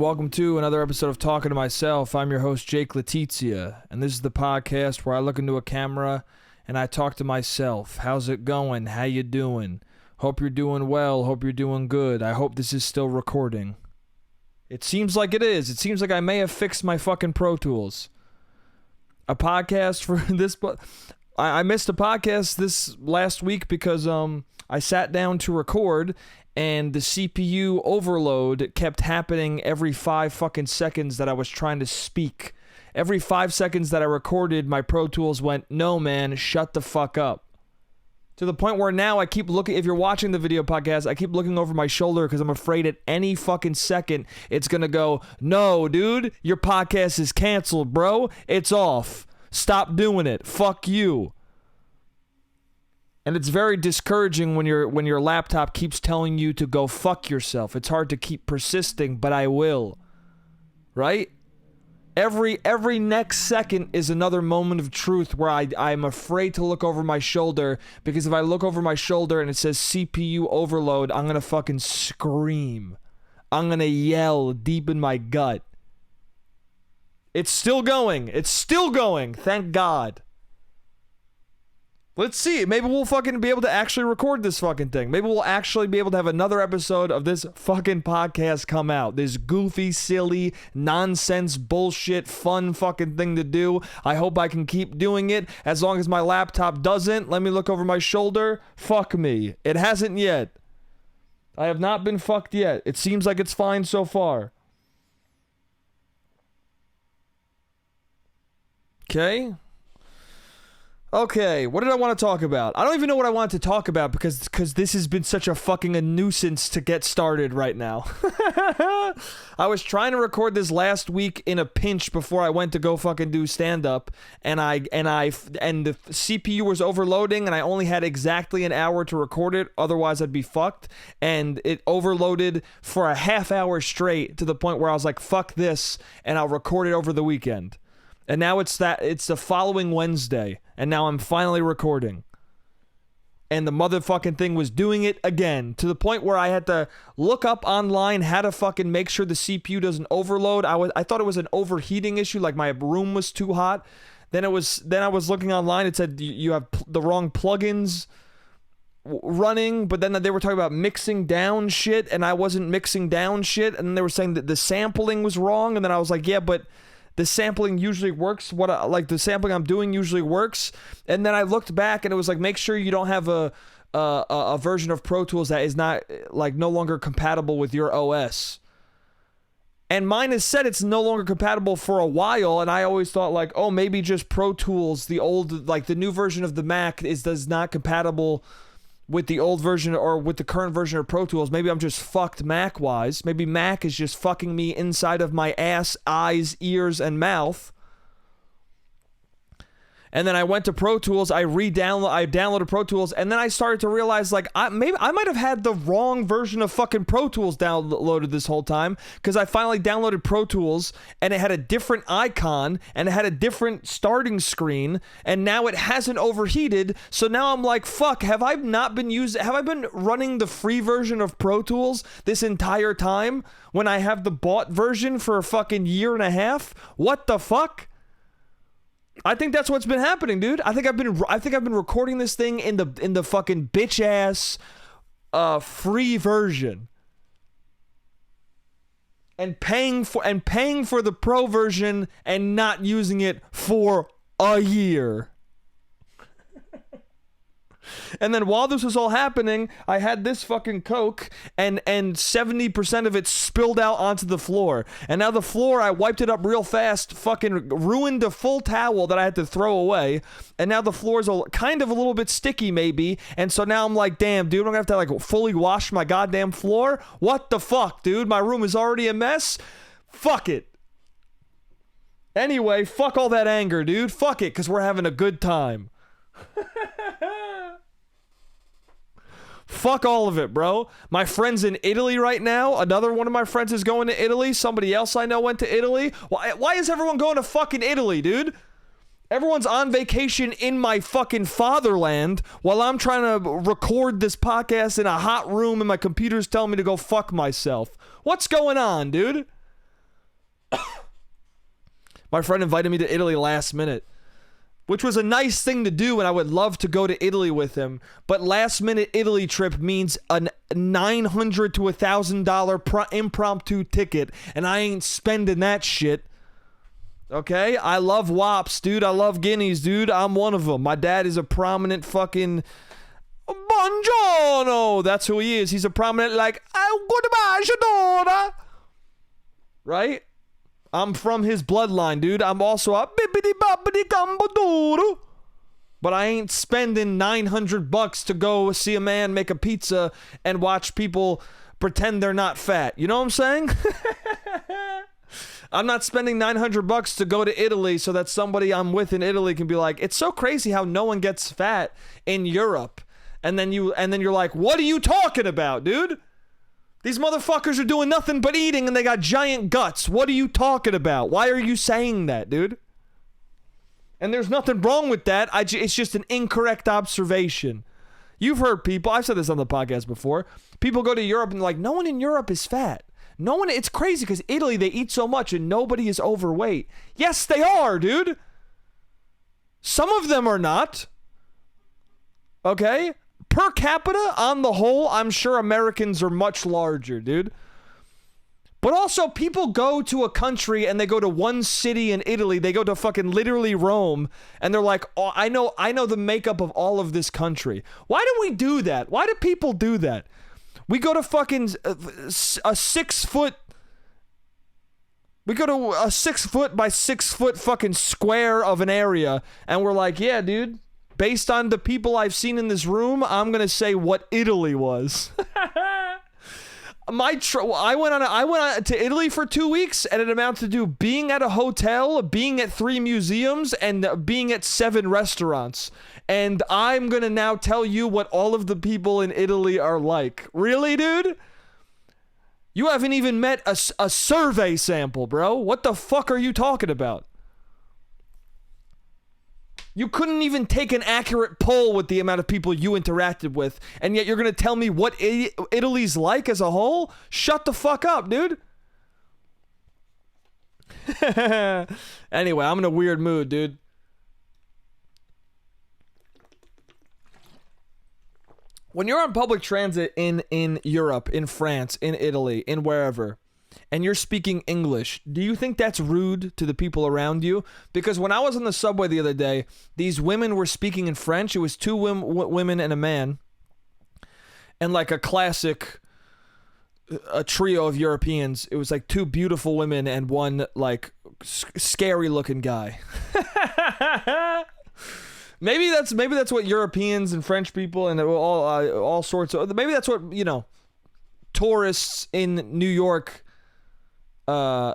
welcome to another episode of Talking to Myself. I'm your host, Jake Letizia, and this is the podcast where I look into a camera and I talk to myself. How's it going? How you doing? Hope you're doing well. Hope you're doing good. I hope this is still recording. It seems like it is. It seems like I may have fixed my fucking Pro Tools. A podcast for this, but I missed a podcast this last week because I sat down to record and the CPU overload kept happening every 5 fucking seconds that I was trying to speak. Every 5 seconds that I recorded, my Pro Tools went, no man, shut the fuck up. To the point where now I keep looking, if you're watching the video podcast, I keep looking over my shoulder because I'm afraid at any fucking second it's gonna go, no dude, your podcast is canceled, bro. It's off. Stop doing it. Fuck you. And it's very discouraging when your laptop keeps telling you to go fuck yourself. It's hard to keep persisting, but I will. Right? Every next second is another moment of truth where I'm afraid to look over my shoulder, because if I look over my shoulder and it says CPU overload, I'm going to fucking scream. I'm going to yell deep in my gut. It's still going. It's still going. Thank God. Let's see. Maybe we'll fucking be able to actually record this fucking thing. Maybe we'll actually be able to have another episode of this fucking podcast come out. This goofy, silly, nonsense, bullshit, fun fucking thing to do. I hope I can keep doing it. As long as my laptop doesn't, let me look over my shoulder. Fuck me. It hasn't yet. I have not been fucked yet. It seems like it's fine so far. Okay, what did I want to talk about? I don't even know what I wanted to talk about because this has been such a nuisance to get started right now. I was trying to record this last week in a pinch before I went to go fucking do stand-up, and the CPU was overloading, and I only had exactly an hour to record it, otherwise I'd be fucked, and it overloaded for a half hour straight to the point where I was like, fuck this, and I'll record it over the weekend. And now it's the following Wednesday, and now I'm finally recording. And the motherfucking thing was doing it again, to the point where I had to look up online how to fucking make sure the CPU doesn't overload. I thought it was an overheating issue, like my room was too hot. Then I was looking online, it said you have the wrong plugins running, but then they were talking about mixing down shit, and I wasn't mixing down shit, and they were saying that the sampling was wrong, and then I was like, yeah, but the sampling usually works. The sampling I'm doing usually works. And then I looked back and it was like, make sure you don't have a version of Pro Tools that is not no longer compatible with your OS. And mine has said it's no longer compatible for a while. And I always thought maybe just Pro Tools, the old, the new version of the Mac does not compatible with the old version or with the current version of Pro Tools. Maybe I'm just fucked Mac-wise. Maybe Mac is just fucking me inside of my ass, eyes, ears, and mouth. And then I went to Pro Tools, I downloaded Pro Tools, and then I started to realize, I might have had the wrong version of fucking Pro Tools downloaded this whole time, because I finally downloaded Pro Tools, and it had a different icon, and it had a different starting screen, and now it hasn't overheated, so now I'm like, fuck, have I been running the free version of Pro Tools this entire time, when I have the bought version for a fucking year and a half? What the fuck? I think that's what's been happening, dude. I think I've been recording this thing in the fucking bitch ass free version, and paying for the pro version and not using it for a year. And then while this was all happening, I had this fucking Coke, and 70% of it spilled out onto the floor. And now the floor, I wiped it up real fast, fucking ruined a full towel that I had to throw away. And now the floor is kind of a little bit sticky, maybe. And so now I'm like, damn, dude, I'm gonna have to fully wash my goddamn floor? What the fuck, dude? My room is already a mess? Fuck it. Anyway, fuck all that anger, dude. Fuck it, because we're having a good time. Fuck all of it, bro. My friend's in Italy right now. Another one of my friends is going to Italy. Somebody else I know went to Italy. Why is everyone going to fucking Italy, dude? Everyone's on vacation in my fucking fatherland while I'm trying to record this podcast in a hot room and my computer's telling me to go fuck myself. What's going on, dude? My friend invited me to Italy last minute, which was a nice thing to do, and I would love to go to Italy with him. But last minute Italy trip means a $900 to $1,000 impromptu ticket, and I ain't spending that shit. Okay? I love wops, dude. I love guineas, dude. I'm one of them. My dad is a prominent fucking buongiorno. That's who he is. He's a prominent, like, oh, goodbye, Shadora. Right? I'm from his bloodline, dude. I'm also a bibbidi bobbidi gumbo. But I ain't spending $900 to go see a man make a pizza and watch people pretend they're not fat. You know what I'm saying? I'm not spending $900 to go to Italy so that somebody I'm with in Italy can be like, it's so crazy how no one gets fat in Europe. And then you're like, what are you talking about, dude? These motherfuckers are doing nothing but eating and they got giant guts. What are you talking about? Why are you saying that, dude? And there's nothing wrong with that. It's just an incorrect observation. You've heard people, I've said this on the podcast before, people go to Europe and they're like, no one in Europe is fat. No one, it's crazy because Italy, they eat so much and nobody is overweight. Yes, they are, dude. Some of them are not. Okay? Per capita, on the whole, I'm sure Americans are much larger, dude. But also, people go to a country and they go to one city in Italy. They go to fucking literally Rome, and they're like, "Oh, I know the makeup of all of this country." Why do we do that? Why do people do that? We go to fucking a 6 foot. We go to a 6 foot by 6 foot fucking square of an area, and we're like, "Yeah, dude. Based on the people I've seen in this room, I'm gonna say what Italy was." I went to Italy for 2 weeks, and it amounted to being at a hotel, being at 3 museums, and being at 7 restaurants. And I'm gonna now tell you what all of the people in Italy are like. Really, dude? You haven't even met a survey sample, bro. What the fuck are you talking about? You couldn't even take an accurate poll with the amount of people you interacted with, and yet you're going to tell me what Italy's like as a whole? Shut the fuck up, dude. Anyway, I'm in a weird mood, dude. When you're on public transit in Europe, in France, in Italy, in wherever, and you're speaking English, do you think that's rude to the people around you? Because when I was on the subway the other day, these women were speaking in French. It was 2 women and a man. And like a classic, a trio of Europeans. It was like 2 beautiful women and one like scary looking guy. Maybe that's what Europeans and French people and all sorts of, maybe that's what, you know, tourists in New York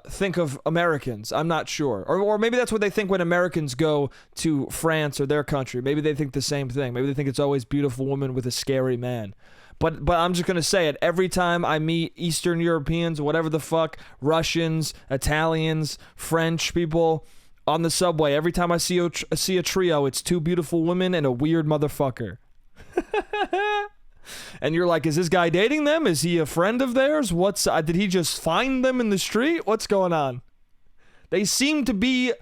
think of Americans. I'm not sure. Or maybe that's what they think when Americans go to France or their country. Maybe they think the same thing. Maybe they think it's always beautiful woman with a scary man. But I'm just going to say it. Every time I meet Eastern Europeans, whatever the fuck, Russians, Italians, French people on the subway, every time I see a trio, it's 2 beautiful women and a weird motherfucker. And you're like, is this guy dating them? Is he a friend of theirs? Did he just find them in the street? What's going on? They seem to be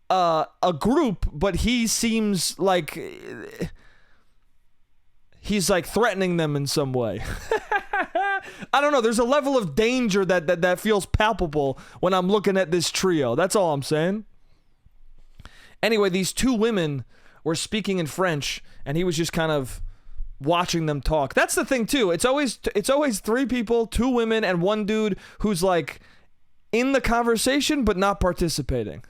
a group, but he seems like he's like threatening them in some way. I don't know. There's a level of danger that feels palpable when I'm looking at this trio. That's all I'm saying. Anyway, these 2 women were speaking in French, and he was just kind of watching them talk. That's the thing too. It's always 3 people, 2 women, and 1 dude who's like in the conversation but not participating.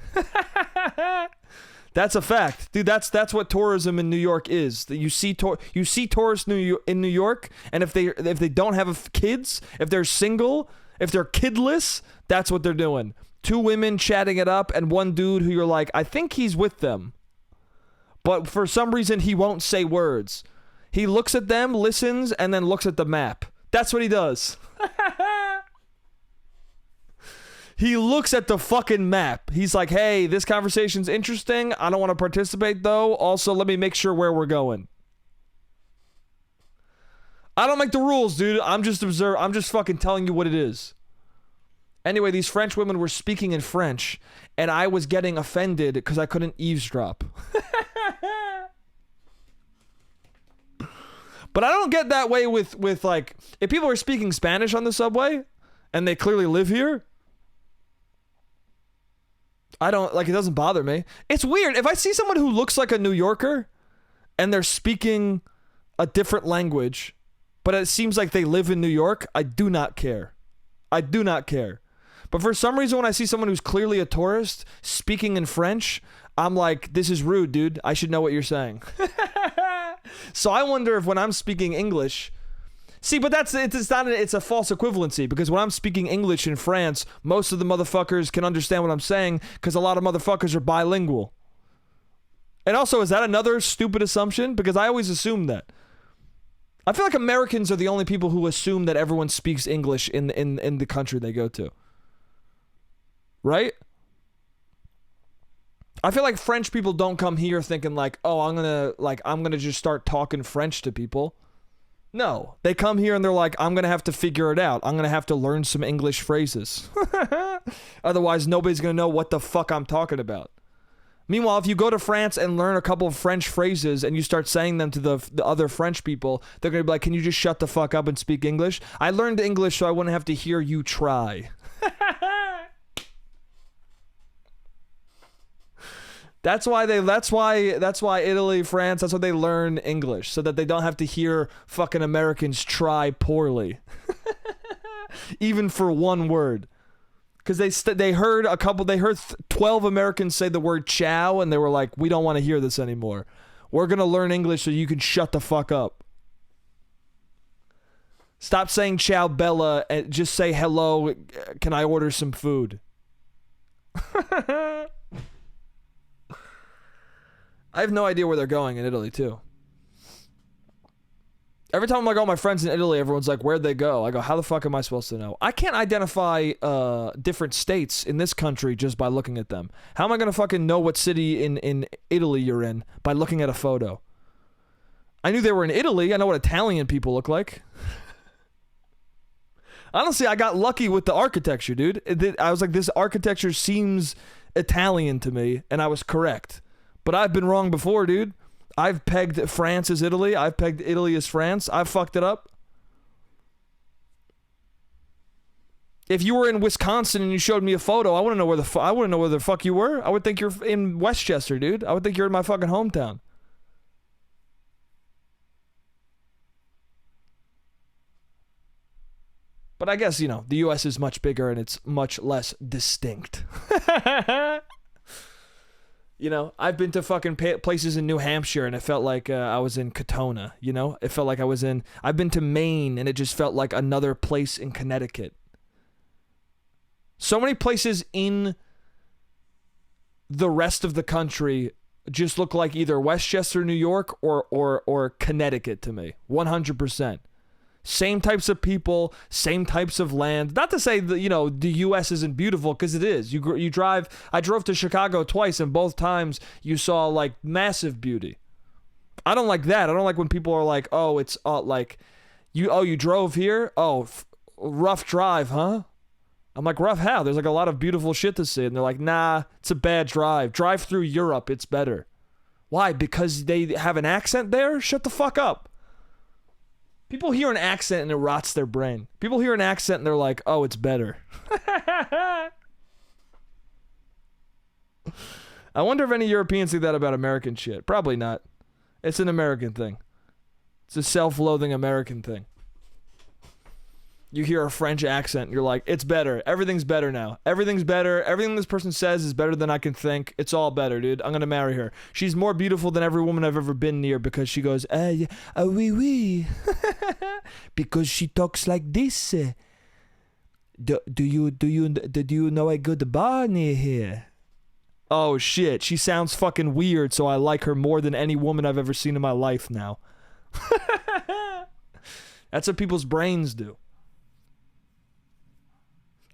That's a fact, dude. That's what tourism in New York is. You see tourists in New York, and if they don't have kids, if they're single, if they're kidless, that's what they're doing. 2 women chatting it up, and 1 dude who you're like, I think he's with them, but for some reason he won't say words. He looks at them, listens, and then looks at the map. That's what he does. He looks at the fucking map. He's like, hey, this conversation's interesting. I don't want to participate, though. Also, let me make sure where we're going. I don't make the rules, dude. I'm just fucking telling you what it is. Anyway, these French women were speaking in French, and I was getting offended because I couldn't eavesdrop. But I don't get that way with like, if people are speaking Spanish on the subway, and they clearly live here, I don't, like, it doesn't bother me. It's weird. If I see someone who looks like a New Yorker, and they're speaking a different language, but it seems like they live in New York, I do not care. I do not care. But for some reason, when I see someone who's clearly a tourist speaking in French, I'm like, this is rude, dude. I should know what you're saying. So I wonder if when I'm speaking English, see, but it's a false equivalency, because when I'm speaking English in France, most of the motherfuckers can understand what I'm saying because a lot of motherfuckers are bilingual. And also, is that another stupid assumption? Because I always assume that. I feel like Americans are the only people who assume that everyone speaks English in the country they go to. Right? I feel like French people don't come here thinking like, oh, I'm gonna just start talking French to people. No, they come here and they're like, I'm gonna have to figure it out. I'm gonna have to learn some English phrases. Otherwise, nobody's gonna know what the fuck I'm talking about. Meanwhile, if you go to France and learn a couple of French phrases and you start saying them to the other French people, they're gonna be like, can you just shut the fuck up and speak English? I learned English so I wouldn't have to hear you try. That's why Italy, France, that's why they learn English, so that they don't have to hear fucking Americans try poorly. Even for one word. Because they heard 12 Americans say the word chow, and they were like, we don't want to hear this anymore. We're going to learn English so you can shut the fuck up. Stop saying ciao Bella and just say hello, can I order some food? I have no idea where they're going in Italy, too. Every time I'm like, oh, my friends in Italy, everyone's like, where'd they go? I go, how the fuck am I supposed to know? I can't identify different states in this country just by looking at them. How am I going to fucking know what city in Italy you're in by looking at a photo? I knew they were in Italy. I know what Italian people look like. Honestly, I got lucky with the architecture, dude. I was like, this architecture seems Italian to me, and I was correct. But I've been wrong before, dude. I've pegged France as Italy. I've pegged Italy as France. I've fucked it up. If you were in Wisconsin and you showed me a photo, I wouldn't know where the fuck you were. I would think you're in Westchester, dude. I would think you're in my fucking hometown. But I guess, the U.S. is much bigger and it's much less distinct. I've been to fucking places in New Hampshire and it felt like I was in Katona, It felt like I've been to Maine and it just felt like another place in Connecticut. So many places in the rest of the country just look like either Westchester, New York or Connecticut to me. 100%. Same types of people, same types of land. Not to say that, the U.S. isn't beautiful, because it is. I drove to Chicago twice, and both times you saw, like, massive beauty. I don't like that. I don't like when people are like, oh, it's, you drove here? Oh, rough drive, huh? I'm like, rough how? There's, like, a lot of beautiful shit to see. And they're like, nah, it's a bad drive. Drive through Europe, it's better. Why? Because they have an accent there? Shut the fuck up. People hear an accent and it rots their brain. People hear an accent and they're like, oh, it's better. I wonder if any Europeans think that about American shit. Probably not. It's an American thing. It's a self-loathing American thing. You hear a French accent and you're like, it's better. Everything's better now. Everything's better. Everything this person says is better than I can think. It's all better, dude. I'm going to marry her. She's more beautiful than every woman I've ever been near because she goes, oui, oui. Because she talks like this. Do you know a good bar near here? Oh, shit. She sounds fucking weird, so I like her more than any woman I've ever seen in my life now. That's what people's brains do.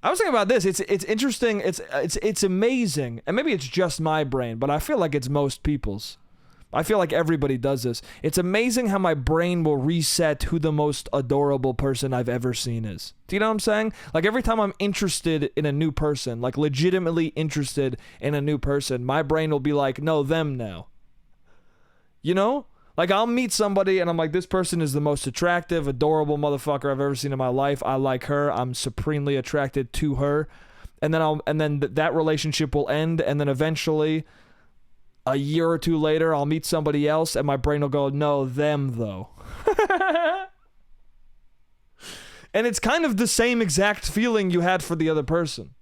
I was thinking about this. It's interesting. It's amazing, and maybe it's just my brain, but I feel like it's most people's. I feel like everybody does this. It's amazing how my brain will reset who the most adorable person I've ever seen is. Do you know what I'm saying? Like every time I'm interested in a new person, like legitimately interested in a new person, my brain will be like, no, them now. You know? Like I'll meet somebody and I'm like, this person is the most attractive, adorable motherfucker I've ever seen in my life. I like her. I'm supremely attracted to her. And then that relationship will end, and then eventually a year or two later I'll meet somebody else and my brain will go, no, them though. And it's kind of the same exact feeling you had for the other person.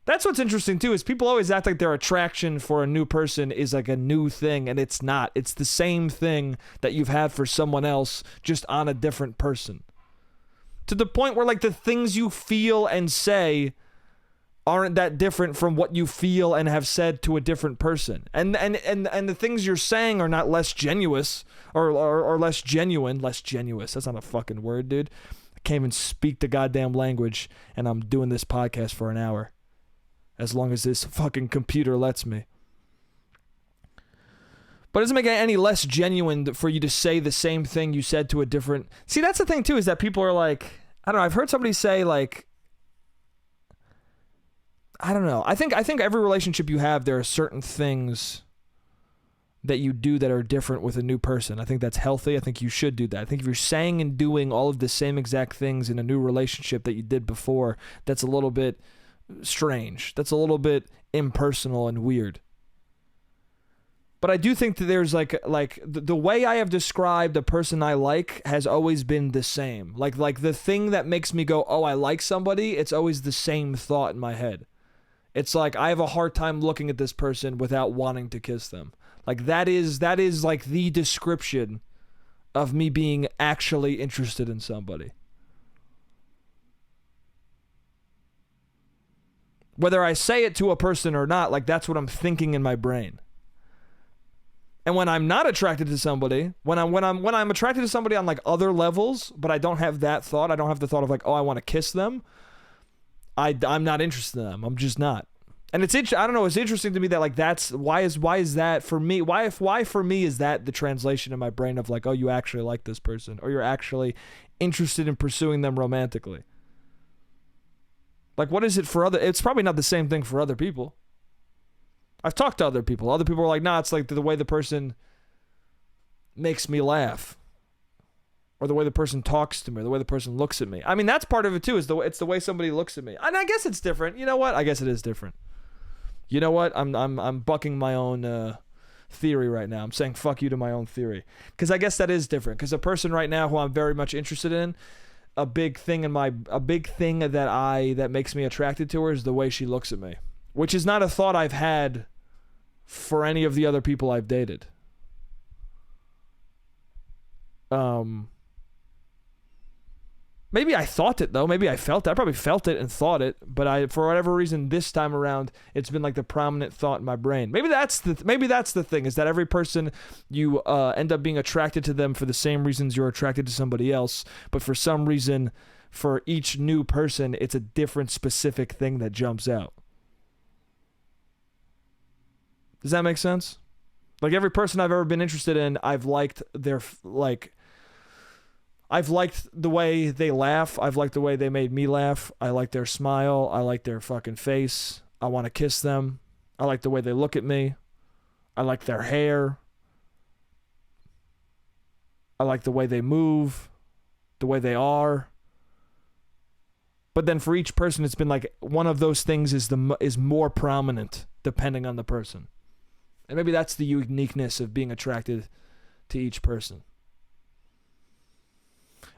That's what's interesting too, is people always act like their attraction for a new person is like a new thing, and it's not. It's the same thing that you've had for someone else, just on a different person. To the point where like the things you feel and say aren't that different from what you feel and have said to a different person. And the things you're saying are not less genuine or less genuine. Less genuine. That's not a fucking word, dude. I can't even speak the goddamn language, and I'm doing this podcast for an hour. As long as this fucking computer lets me. But it doesn't make it any less genuine for you to say the same thing you said to a different... See, that's the thing, too, is that people are like... I don't know, I've heard somebody say, like... I don't know. I think every relationship you have, there are certain things that you do that are different with a new person. I think that's healthy. I think you should do that. I think if you're saying and doing all of the same exact things in a new relationship that you did before, that's a little bit... strange. That's a little bit impersonal and weird. But I do think that there's like the way I have described a person I like has always been the same. Like the thing that makes me go, oh, I like somebody, it's always the same thought in my head. It's like I have a hard time looking at this person without wanting to kiss them. Like that is like the description of me being actually interested in somebody. Whether I say it to a person or not, like that's what I'm thinking in my brain. And when I'm not attracted to somebody, when I'm attracted to somebody on like other levels, but I don't have that thought, I don't have the thought of like, oh, I want to kiss them, I'm not interested in them. I'm just not. And I don't know, it's interesting to me that like that's why is that for me? Why for me is that the translation in my brain of like, oh, you actually like this person, or you're actually interested in pursuing them romantically. Like, what is it for other... It's probably not the same thing for other people. I've talked to other people. Other people are like, nah, it's like the way the person makes me laugh. Or the way the person talks to me, or the way the person looks at me. I mean, that's part of it, too, is it's the way somebody looks at me. And I guess it's different. You know what? I guess it is different. You know what? I'm bucking my own theory right now. I'm saying fuck you to my own theory. Because I guess that is different. Because a person right now who I'm very much interested in, a big thing that makes me attracted to her is the way she looks at me, which is not a thought I've had for any of the other people I've dated. Maybe I thought it though. Maybe I felt it. I probably felt it and thought it, but for whatever reason this time around, it's been like the prominent thought in my brain. Maybe that's the thing, is that every person you end up being attracted to them for the same reasons you're attracted to somebody else, but for some reason, for each new person, it's a different specific thing that jumps out. Does that make sense? Like every person I've ever been interested in, I've liked I've liked the way they laugh. I've liked the way they made me laugh. I like their smile. I like their fucking face. I want to kiss them. I like the way they look at me. I like their hair. I like the way they move, the way they are. But then for each person, it's been like one of those things is more prominent depending on the person. And maybe that's the uniqueness of being attracted to each person.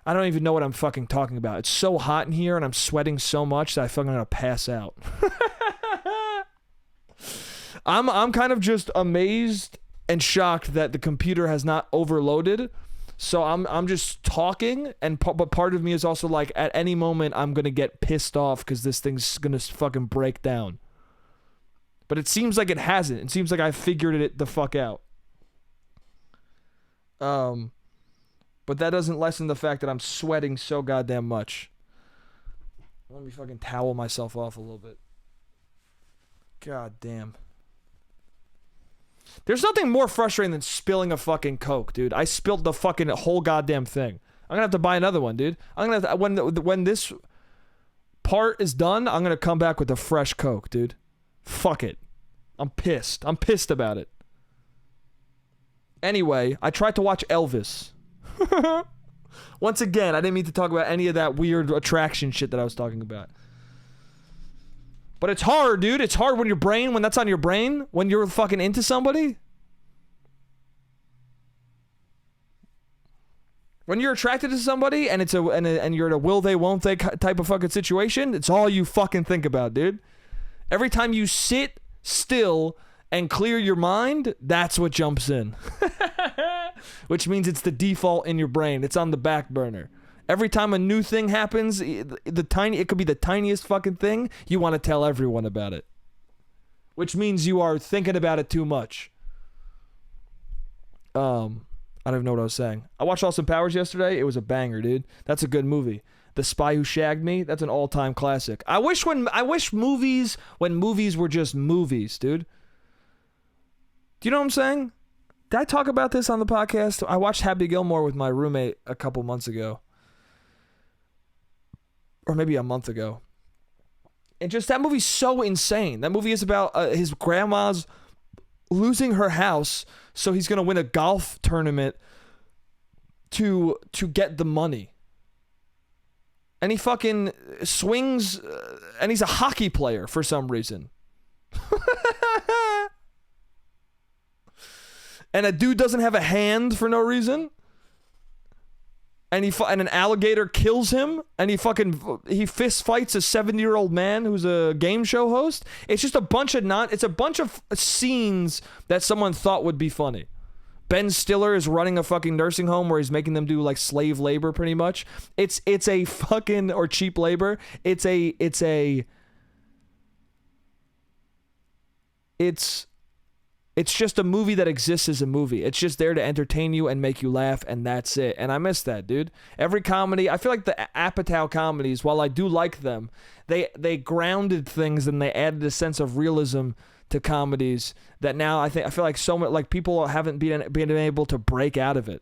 I don't even know what I'm fucking talking about. It's so hot in here and I'm sweating so much that I feel like I'm gonna pass out. I'm kind of just amazed and shocked that the computer has not overloaded. So I'm just talking, but part of me is also like, at any moment I'm gonna get pissed off because this thing's gonna fucking break down. But it seems like it hasn't. It seems like I figured it the fuck out. But that doesn't lessen the fact that I'm sweating so goddamn much. Let me fucking towel myself off a little bit. God damn. There's nothing more frustrating than spilling a fucking Coke, dude. I spilled the fucking whole goddamn thing. I'm gonna have to buy another one, dude. I'm gonna have to, when this part is done, I'm gonna come back with a fresh Coke, dude. Fuck it. I'm pissed. I'm pissed about it. Anyway, I tried to watch Elvis. Once again, I didn't mean to talk about any of that weird attraction shit that I was talking about. But it's hard, dude. It's hard when that's on your brain, when you're fucking into somebody. When you're attracted to somebody and and you're in a will they won't they type of fucking situation, it's all you fucking think about, dude. Every time you sit still and clear your mind, that's what jumps in. Which means it's the default in your brain. It's on the back burner. Every time a new thing happens, it could be the tiniest fucking thing, you want to tell everyone about it. Which means you are thinking about it too much. I don't even know what I was saying. I watched Austin Powers yesterday. It was a banger, dude. That's a good movie. The Spy Who Shagged Me, that's an all-time classic. I wish when movies were just movies, dude. Do you know what I'm saying? Did I talk about this on the podcast? I watched Happy Gilmore with my roommate a couple months ago. Or maybe a month ago. And just that movie's so insane. That movie is about his grandma's losing her house, so he's going to win a golf tournament to get the money. And he fucking swings, and he's a hockey player for some reason. And a dude doesn't have a hand for no reason. And an alligator kills him, and he fist fights a 70-year-old man who's a game show host. It's just a bunch of scenes that someone thought would be funny. Ben Stiller is running a fucking nursing home where he's making them do like slave labor pretty much. It's a fucking, or cheap labor. It's just a movie that exists as a movie. It's just there to entertain you and make you laugh, and that's it. And I miss that, dude. Every comedy, I feel like the Apatow comedies, while I do like them, they grounded things and they added a sense of realism to comedies that now I feel like so much, like people haven't been able to break out of it.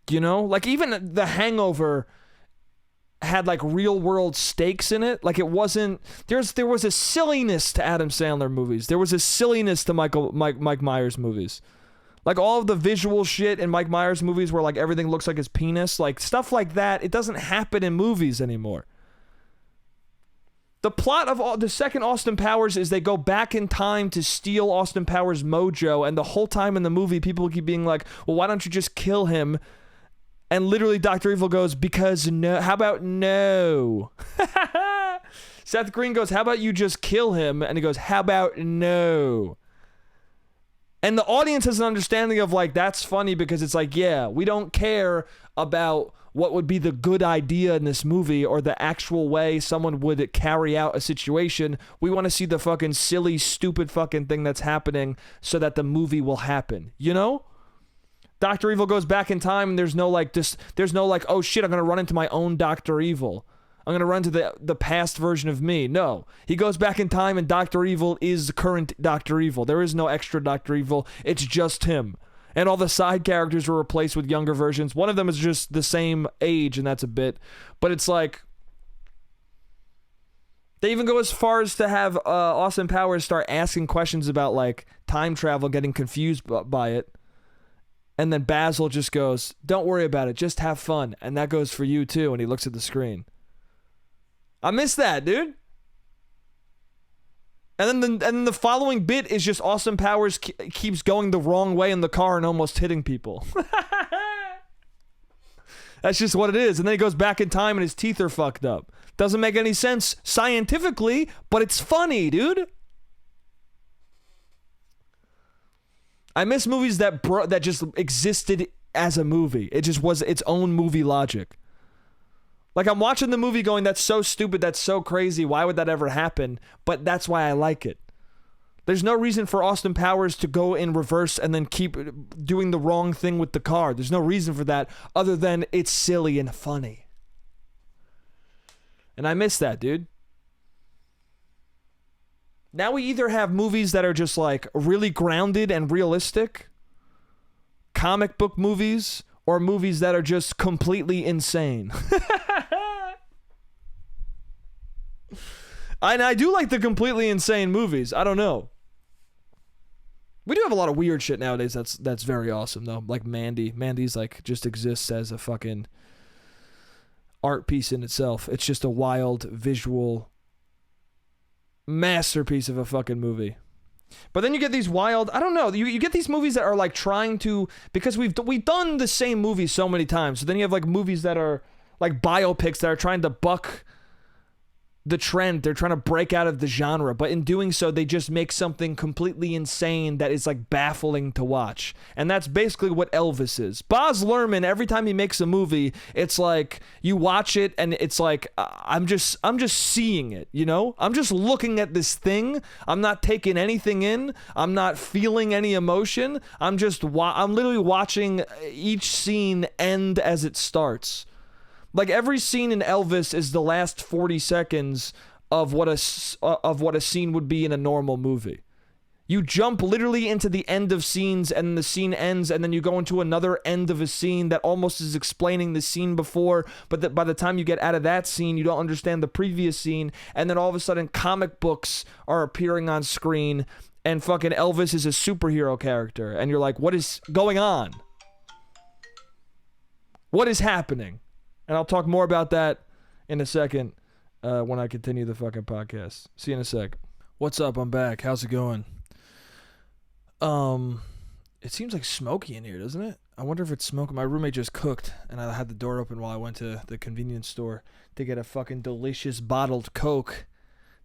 You know, like even The Hangover had like real world stakes in it. Like it wasn't, there was a silliness to Adam Sandler movies. There was a silliness to Mike Myers movies. Like all of the visual shit in Mike Myers movies where like everything looks like his penis, like stuff like that, it doesn't happen in movies anymore. The plot of the second Austin Powers is they go back in time to steal Austin Powers' mojo, and the whole time in the movie people keep being like, well, why don't you just kill him? And literally Dr. Evil goes, because no. How about no? Seth Green goes, how about you just kill him? And he goes, how about no? And the audience has an understanding of like, that's funny because it's like, yeah, we don't care about what would be the good idea in this movie or the actual way someone would carry out a situation. We want to see the fucking silly, stupid fucking thing that's happening so that the movie will happen. You know? Dr. Evil goes back in time and there's no like, oh shit, I'm going to run into my own Dr. Evil. I'm going to run to the past version of me. No. He goes back in time and Dr. Evil is current Dr. Evil. There is no extra Dr. Evil. It's just him. And all the side characters were replaced with younger versions. One of them is just the same age, and that's a bit. But it's like, they even go as far as to have Austin Powers start asking questions about like time travel, getting confused by it. And then Basil just goes, don't worry about it, just have fun. And that goes for you too. And he looks at the screen. I miss that, dude. And then the following bit is just Austin Powers keeps going the wrong way in the car and almost hitting people. That's just what it is. And then he goes back in time and his teeth are fucked up. Doesn't make any sense scientifically, but it's funny, dude. I miss movies that just existed as a movie. It just was its own movie logic. Like, I'm watching the movie going, that's so stupid, that's so crazy, why would that ever happen? But that's why I like it. There's no reason for Austin Powers to go in reverse and then keep doing the wrong thing with the car. There's no reason for that other than it's silly and funny. And I miss that, dude. Now we either have movies that are just like really grounded and realistic, comic book movies, or movies that are just completely insane. And I do like the completely insane movies. I don't know. We do have a lot of weird shit nowadays that's very awesome, though. Like Mandy. Mandy's like just exists as a fucking art piece in itself. It's just a wild visual masterpiece of a fucking movie. But then you get these wild, I don't know, you get these movies that are like trying to, because we've done the same movie so many times. So then you have like movies that are like biopics that are trying to buck the trend. They're trying to break out of the genre, but in doing so they just make something completely insane that is like baffling to watch. And that's basically what Elvis is. Baz Luhrmann, every time he makes a movie, it's like you watch it and it's like I'm just seeing it, you know? I'm just looking at this thing. I'm not taking anything in. I'm not feeling any emotion. I'm literally watching each scene end as it starts. Like every scene in Elvis is the last 40 seconds of what a scene would be in a normal movie. You jump literally into the end of scenes and the scene ends, and then you go into another end of a scene that almost is explaining the scene before, but that by the time you get out of that scene, you don't understand the previous scene, and then all of a sudden comic books are appearing on screen, and fucking Elvis is a superhero character, and you're like, what is going on? What is happening? And I'll talk more about that in a second when I continue the fucking podcast. See you in a sec. What's up? I'm back. How's it going? It seems like smoky in here, doesn't it? I wonder if it's smoky. My roommate just cooked, and I had the door open while I went to the convenience store to get a fucking delicious bottled Coke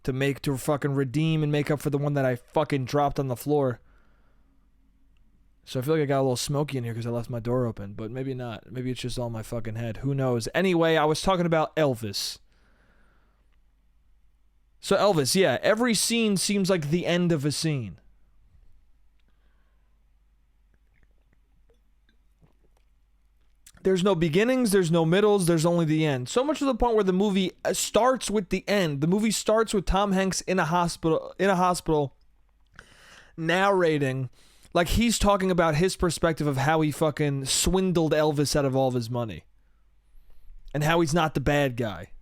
to fucking redeem and make up for the one that I fucking dropped on the floor. So I feel like I got a little smoky in here because I left my door open, but maybe not. Maybe it's just all in my fucking head. Who knows? Anyway, I was talking about Elvis. So Elvis, yeah, every scene seems like the end of a scene. There's no beginnings, there's no middles, there's only the end. So much to the point where the movie starts with the end. The movie starts with Tom Hanks in a hospital narrating. Like, he's talking about his perspective of how he fucking swindled Elvis out of all of his money. And how he's not the bad guy.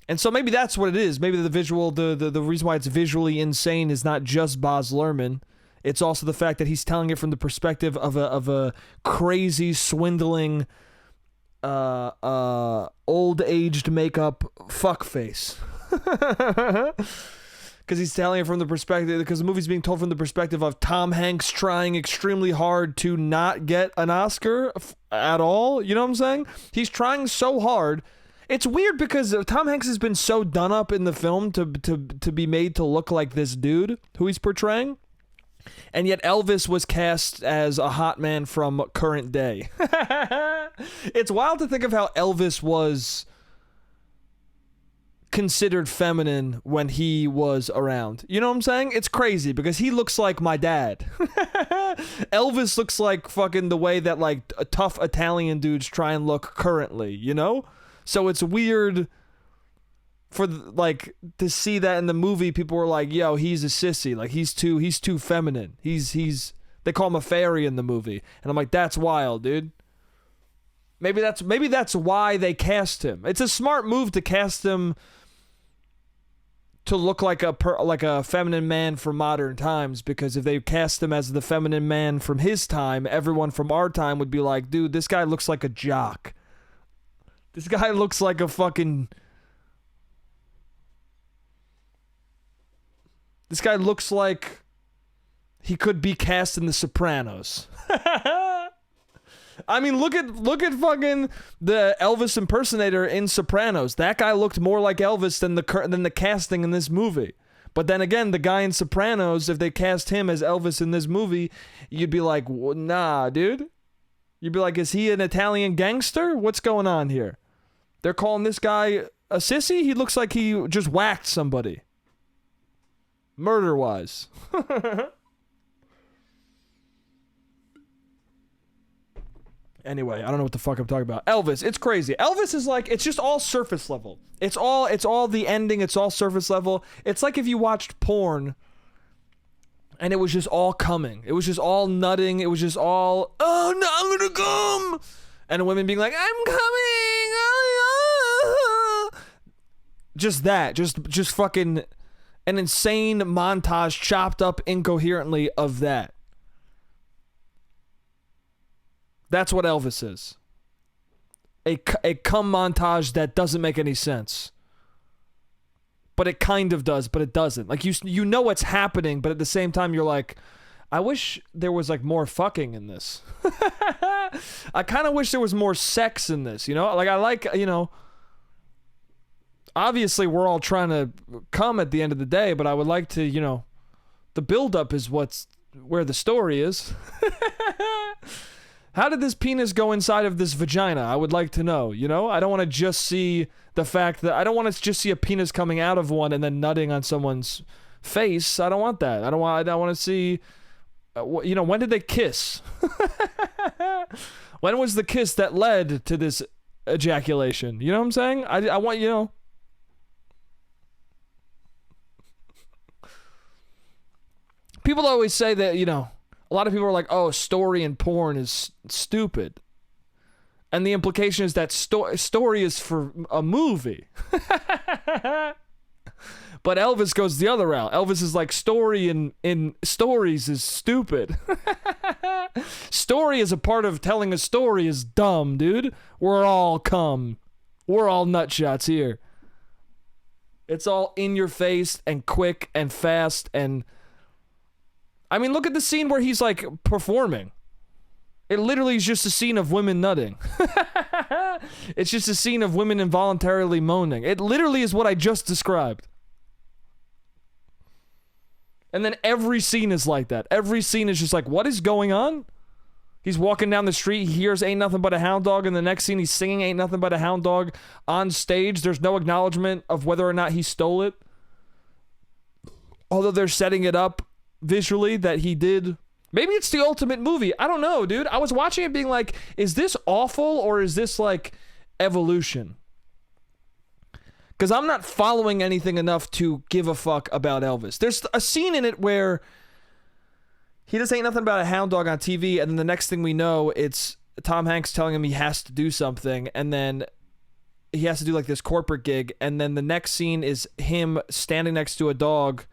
And so maybe that's what it is. Maybe the reason why it's visually insane is not just Baz Luhrmann. It's also the fact that he's telling it from the perspective of a crazy, swindling, old-aged makeup fuckface. Because he's telling it from the perspective, because the movie's being told from the perspective of Tom Hanks trying extremely hard to not get an Oscar at all. You know what I'm saying? He's trying so hard. It's weird because Tom Hanks has been so done up in the film to be made to look like this dude who he's portraying. And yet Elvis was cast as a hot man from current day. It's wild to think of how Elvis was considered feminine when he was around. You know what I'm saying? It's crazy because he looks like my dad. Elvis looks like fucking the way that like tough Italian dudes try and look currently, you know? So it's weird for like to see that in the movie. People were like, yo, he's a sissy, like he's too feminine. He's they call him a fairy in the movie. And I'm like, that's wild, dude. Maybe that's why they cast him. It's a smart move to cast him to look like a feminine man from modern times, because if they cast him as the feminine man from his time, everyone from our time would be like, dude, this guy looks like a jock. This guy looks like a fucking... This guy looks like he could be cast in The Sopranos. I mean, look at fucking the Elvis impersonator in Sopranos. That guy looked more like Elvis than the casting in this movie. But then again, the guy in Sopranos, if they cast him as Elvis in this movie, you'd be like, nah, dude. You'd be like, is he an Italian gangster? What's going on here? They're calling this guy a sissy? He looks like he just whacked somebody. Murder-wise. Anyway, I don't know what the fuck I'm talking about. Elvis, it's crazy. Elvis is like, it's just all surface level. It's all the ending. It's all surface level. It's like if you watched porn and it was just all coming. It was just all nutting. It was just all, oh no, I'm gonna come. And the women being like, I'm coming. Oh, yeah. Just that. Just fucking an insane montage chopped up incoherently of that. That's what Elvis is. A cum montage that doesn't make any sense. But it kind of does, but it doesn't. Like, you know what's happening, but at the same time, you're like, I wish there was, like, more fucking in this. I kind of wish there was more sex in this, you know? Like, I like, you know, obviously we're all trying to come at the end of the day, but I would like to, you know, the buildup is where the story is. How did this penis go inside of this vagina? I would like to know, you know? I don't want to just see the fact that... I don't want to just see a penis coming out of one and then nutting on someone's face. I don't want that. I don't want to see... you know, when did they kiss? When was the kiss that led to this ejaculation? You know what I'm saying? I want, you know... People always say that, you know... A lot of people are like, oh, story in porn is stupid. And the implication is that story is for a movie. But Elvis goes the other route. Elvis is like, story in stories is stupid. Story as a part of telling a story is dumb, dude. We're all cum. We're all nutshots here. It's all in your face and quick and fast and... I mean, look at the scene where he's, like, performing. It literally is just a scene of women nutting. It's just a scene of women involuntarily moaning. It literally is what I just described. And then every scene is like that. Every scene is just like, what is going on? He's walking down the street, he hears Ain't Nothing But a Hound Dog, and the next scene he's singing Ain't Nothing But a Hound Dog on stage. There's no acknowledgement of whether or not he stole it. Although they're setting it up visually that he did. Maybe it's the ultimate movie. I don't know, dude. I was watching it being like, is this awful or is this like evolution? Because I'm not following anything enough to give a fuck about Elvis. There's a scene in it where he just ain't nothing about a hound dog on TV, and then the next thing we know, it's Tom Hanks telling him he has to do something, and then he has to do like this corporate gig, and then the next scene is him standing next to a dog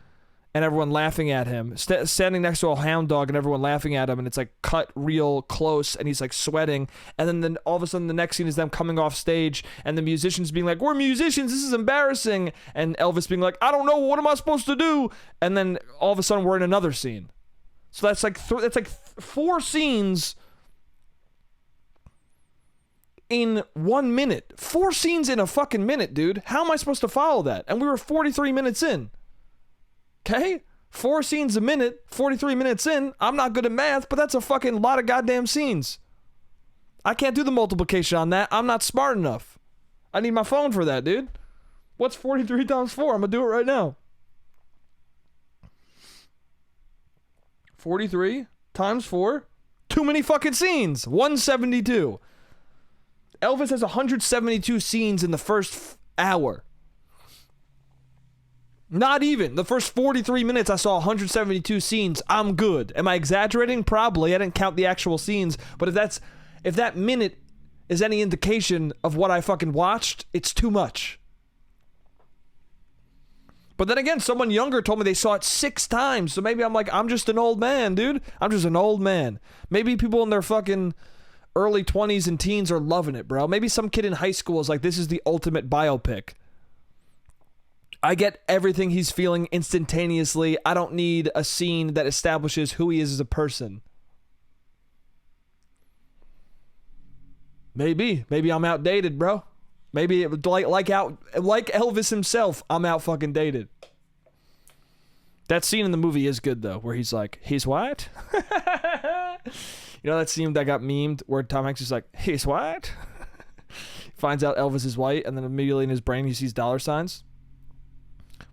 and everyone laughing at him, standing next to a hound dog and everyone laughing at him, and it's like cut real close and he's like sweating, and then all of a sudden the next scene is them coming off stage and the musicians being like, we're musicians, this is embarrassing, and Elvis being like, I don't know, what am I supposed to do? And then all of a sudden we're in another scene. So that's like four scenes in 1 minute. 4 scenes in a fucking minute, dude. How am I supposed to follow that? And we were 43 minutes in. Okay? 4 scenes a minute, 43 minutes in. I'm not good at math, but that's a fucking lot of goddamn scenes. I can't do the multiplication on that. I'm not smart enough. I need my phone for that, dude. What's 43 times 4? I'm gonna do it right now. 43 times 4. Too many fucking scenes. 172. Elvis has 172 scenes in the first hour. Not even. The first 43 minutes, I saw 172 scenes. I'm good. Am I exaggerating? Probably. I didn't count the actual scenes. But if that minute is any indication of what I fucking watched, it's too much. But then again, someone younger told me they saw it 6 times. So maybe I'm just an old man, dude. I'm just an old man. Maybe people in their fucking early 20s and teens are loving it, bro. Maybe some kid in high school is like, this is the ultimate biopic. I get everything he's feeling instantaneously. I don't need a scene that establishes who he is as a person. Maybe I'm outdated, bro. Maybe like Elvis himself, I'm out fucking dated. That scene in the movie is good though, where he's like, he's white? You know that scene that got memed where Tom Hanks is like, he's white? Finds out Elvis is white, and then immediately in his brain he sees dollar signs.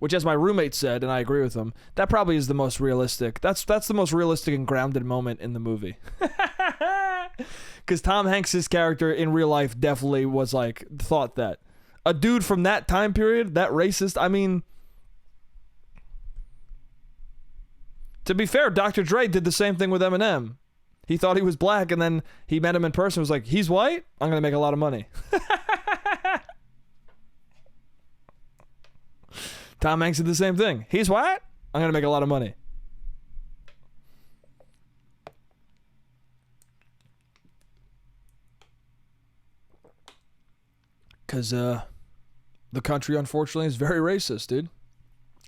Which, as my roommate said, and I agree with him, that probably is the most realistic. That's the most realistic and grounded moment in the movie. Because Tom Hanks's character in real life definitely was like, thought that. A dude from that time period, that racist, I mean... To be fair, Dr. Dre did the same thing with Eminem. He thought he was black, and then he met him in person and was like, he's white? I'm going to make a lot of money. Tom Hanks did the same thing. He's white? I'm going to make a lot of money. Because the country, unfortunately, is very racist, dude.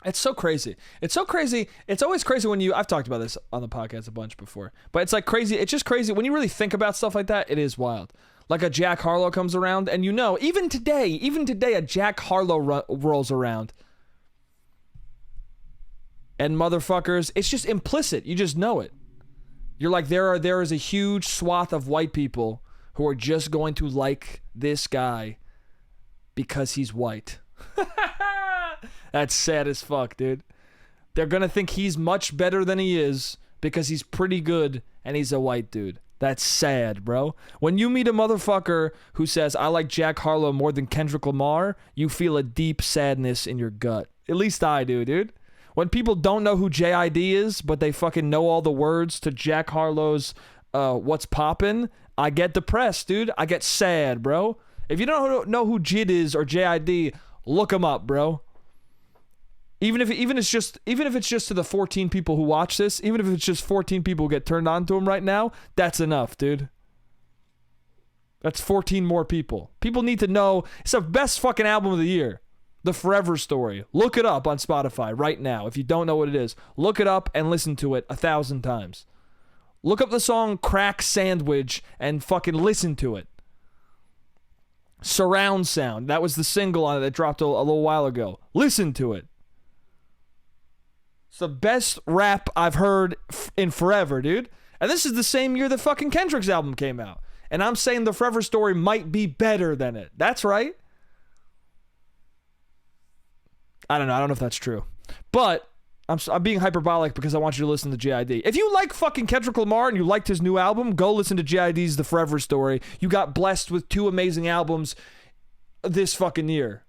It's so crazy. It's so crazy. It's always crazy when I've talked about this on the podcast a bunch before, but it's like crazy. It's just crazy. When you really think about stuff like that, it is wild. Like a Jack Harlow comes around, and even today, a Jack Harlow rolls around. And motherfuckers, it's just implicit. You just know it. You're like, there is a huge swath of white people who are just going to like this guy because he's white. That's sad as fuck, dude. They're gonna think he's much better than he is because he's pretty good and he's a white dude. That's sad, bro. When you meet a motherfucker who says, I like Jack Harlow more than Kendrick Lamar, you feel a deep sadness in your gut. At least I do, dude. When people don't know who JID is, but they fucking know all the words to Jack Harlow's What's Poppin', I get depressed, dude. I get sad, bro. If you don't know who JID is or JID, look him up, bro. Even if it's just to the 14 people who watch this, even if it's just 14 people who get turned on to him right now, that's enough, dude. That's 14 more people. People need to know. It's the best fucking album of the year. The Forever Story. Look it up on Spotify right now. If you don't know what it is, look it up and listen to it 1,000 times. Look up the song Crack Sandwich and fucking listen to it. Surround Sound. That was the single on it that dropped a little while ago. Listen to it. It's the best rap I've heard in forever, dude. And this is the same year that fucking Kendrick's album came out. And I'm saying The Forever Story might be better than it. That's right. I don't know. I don't know if that's true. But I'm being hyperbolic because I want you to listen to JID. If you like fucking Kendrick Lamar and you liked his new album, go listen to JID's The Forever Story. You got blessed with 2 amazing albums this fucking year.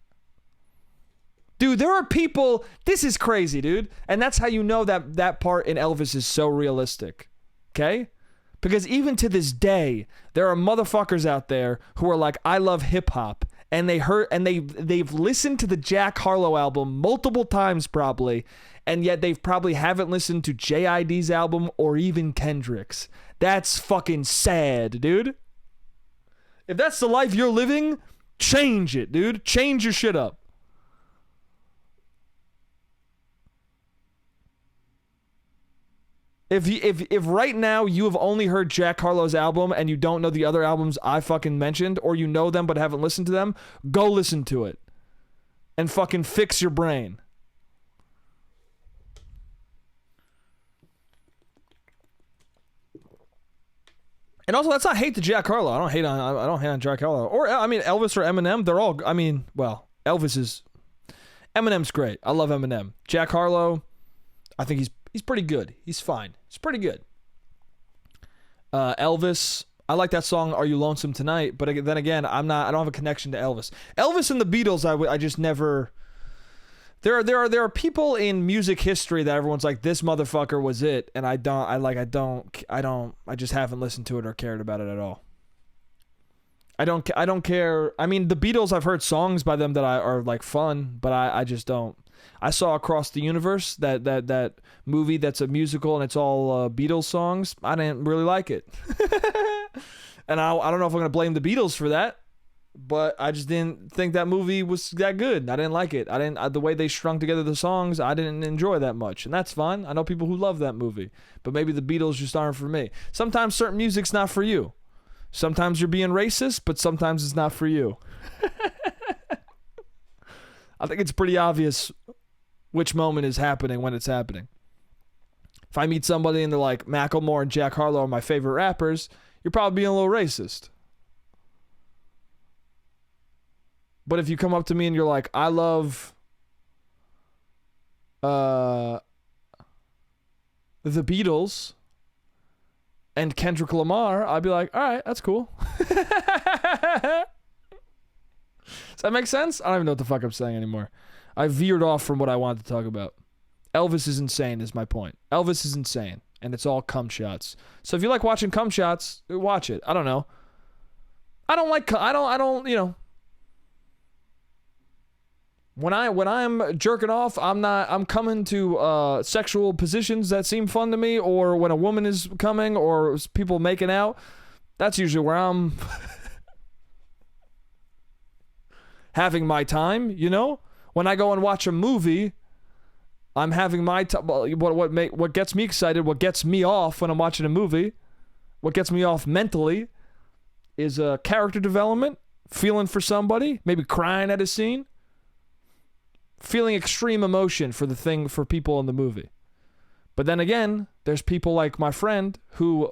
Dude, there are people, this is crazy, dude. And that's how you know that part in Elvis is so realistic. Okay? Because even to this day, there are motherfuckers out there who are like, I love hip hop. And they've listened to the Jack Harlow album multiple times probably, and yet they've probably haven't listened to JID's album or even Kendrick's. That's fucking sad, dude. If that's the life you're living, change it, dude. Change your shit up. If right now you have only heard Jack Harlow's album and you don't know the other albums I fucking mentioned, or you know them but haven't listened to them, go listen to it. And fucking fix your brain. And also, let's not hate the Jack Harlow. I don't hate on Jack Harlow. Or, I mean, Elvis or Eminem, they're all, I mean, well, Eminem's great. I love Eminem. Jack Harlow, I think he's pretty good. He's fine. He's pretty good. Elvis, I like that song, Are You Lonesome Tonight? But then again, I don't have a connection to Elvis. Elvis and the Beatles, I just never... There are people in music history that everyone's like, this motherfucker was it, and I just haven't listened to it or cared about it at all. I don't care. I mean, the Beatles, I've heard songs by them that are like fun, but I just don't. I saw Across the Universe, that movie that's a musical and it's all Beatles songs. I didn't really like it. And I don't know if I'm going to blame the Beatles for that, but I just didn't think that movie was that good. I didn't like it. The way they strung together the songs, I didn't enjoy that much. And that's fine. I know people who love that movie, but maybe the Beatles just aren't for me. Sometimes certain music's not for you. Sometimes you're being racist, but sometimes it's not for you. I think it's pretty obvious which moment is happening when it's happening. If I meet somebody and they're like, Macklemore and Jack Harlow are my favorite rappers, you're probably being a little racist. But if you come up to me and you're like, I love the Beatles, and Kendrick Lamar, I'd be like, all right, that's cool. Does that make sense? I don't even know what the fuck I'm saying anymore. I veered off from what I wanted to talk about. Elvis is insane is my point. Elvis is insane, and it's all cum shots. So if you like watching cum shots, watch it. I don't know. I don't, you know. When I'm jerking off, I'm coming to sexual positions that seem fun to me, or when a woman is coming, or people making out. That's usually where I'm having my time, you know? When I go and watch a movie, I'm having my time. What gets me excited, what gets me off when I'm watching a movie, what gets me off mentally is character development, feeling for somebody, maybe crying at a scene, feeling extreme emotion for people in the movie. But then again, there's people like my friend who